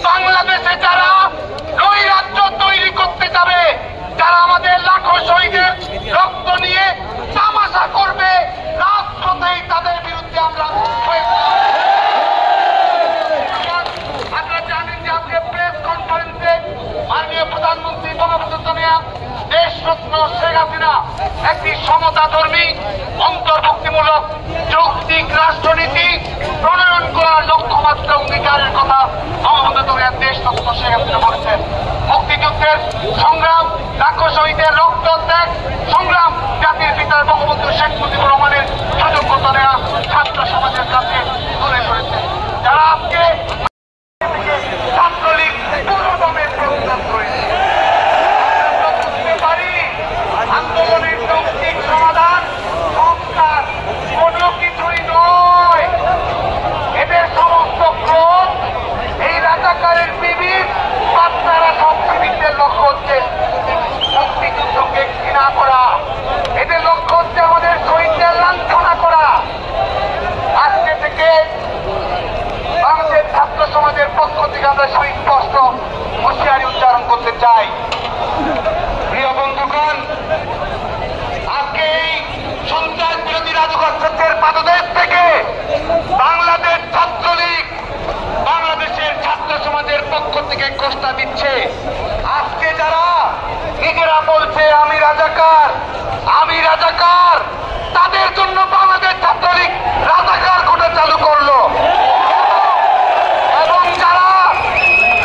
বাংলাদেশে যারা নৈরাজ্য তৈরি করতে যাবে, যারা আমাদের লাখো শহীদের রক্ত নিয়ে তামাশা করবে, রাজপথেই তাদের বিরুদ্ধে আমরা আপনারা জানেন যে আজকে প্রেস কনফারেন্সে মাননীয় প্রধানমন্ত্রী বঙ্গবন্ধু কন্যা দেশরত্ন শেখ হাসিনা একটি সমতাধর্মী অন্তর্ভুক্তিমূলক যৌক্তিক রাষ্ট্রনীতি প্রণয়ন করার লক্ষ্যমাত্রা অঙ্গীকারের কথা বঙ্গবন্ধু কন্যা দেশরত্ন শেখ হাসিনা বলেছেন। মুক্তিযুদ্ধের সংগ্রাম, লাখো শহীদের রক্তত্যাগ সংগ্রাম জাতির পিতা বঙ্গবন্ধু শেখ মুজিবুর রহমানের সুযোগ্যতা নেওয়া ছাত্র সমাজের কাছে তুলে ধরেছে। যারা আজকে ছাত্রলীগ পুরোদমে প্রস্তাব করেছে, বুঝতে পারি আন্দোলনের যৌক্তিক সমাধান সংস্কার কোনো কিছুই নয়। এদের সমস্ত ক্রোধ এই রাজাকারের বিবিধ বাচ্চারা সব বিবিধদের লক্ষ্য হচ্ছে মুক্তিযুদ্ধকে ঘৃণা করা, এদের লক্ষ্য হচ্ছে আমাদের শহীদদের লাঞ্ছনা করা। আজকে থেকে বাংলাদেশ ছাত্র সমাজের পক্ষ থেকে আমরা সুস্পষ্ট হুঁশিয়ারি উচ্চারণ করতে চাই। প্রিয় বন্ধুগণ, আজকে এই সন্ত্রাস বিরোধী রাজুকার পাদদেশ থেকে বাংলাদেশ ছাত্রলীগ বাংলাদেশের ছাত্র সমাজের পক্ষ থেকে ঘোষণা দিচ্ছে, আজকে যারা নিজেরা বলছে আমি রাজাকার আমি রাজাকার, তাদের জন্য বাংলাদেশ ছাত্রলীগ রাজাকার কোটা চালু করলো এবং যারা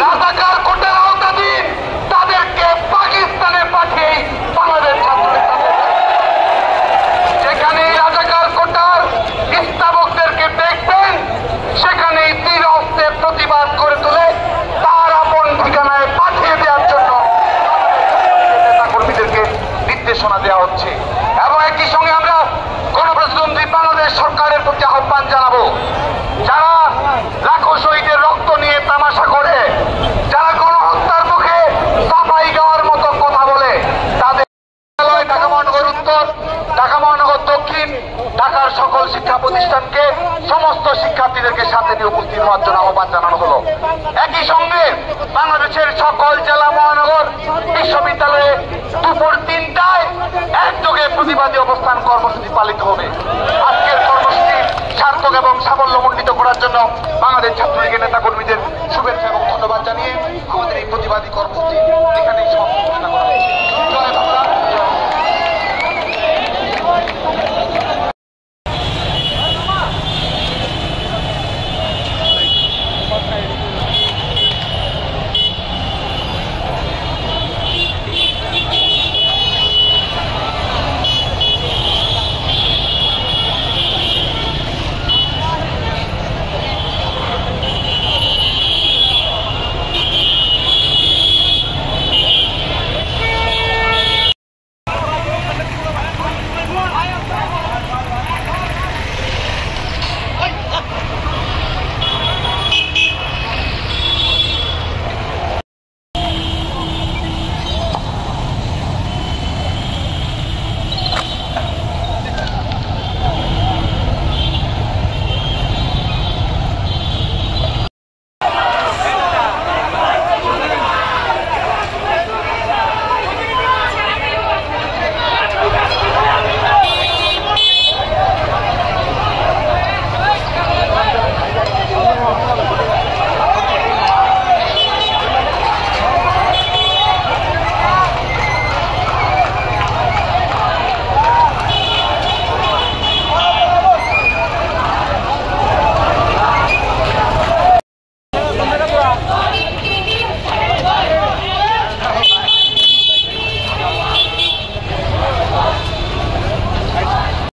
রাজাকার কোটার আওতাধীন তাদেরকে পাকিস্তানে পাঠিয়ে বাংলাদেশ ছাত্রলীগ যেখানে রাজাকার কোটার স্থাপকদেরকে দেখবেন সেখানেই তীর হস্তে প্রতিবাদ করে তুলে তার আপন ঠিকানায় পাঠিয়ে দেওয়ার জন্য নেতাকর্মীদেরকে নির্দেশনা দেওয়া হচ্ছে। এবং একই সঙ্গে আমরা গণপ্রজাতন্ত্রী বাংলাদেশ সরকারের প্রতি আহ্বান জানাবো, যারা লাখো শহীদের রক্ত নিয়ে তামাশা করে, যারা গণহত্যার মুখে সাফাই গাওয়ার মতো কথা বলে, তাদের ঢাকা মহানগর উত্তর, ঢাকা মহানগর দক্ষিণ, ঢাকার সকল শিক্ষা প্রতিষ্ঠানকে সমস্ত শিক্ষার্থীদেরকে সাথে নিয়ে উপস্থিত হওয়ার জন্য আহ্বান জানানো হলো। একই সঙ্গে বাংলাদেশের সকল জেলা মহানগর বিশ্ববিদ্যালয়ে দুপুর 3টায় একযোগে প্রতিবাদী অবস্থান কর্মসূচি পালিত হবে। আজকের কর্মসূচি সার্থক এবং সাফল্যমণ্ডিত করার জন্য বাংলাদেশ ছাত্রলীগের নেতাকর্মীদের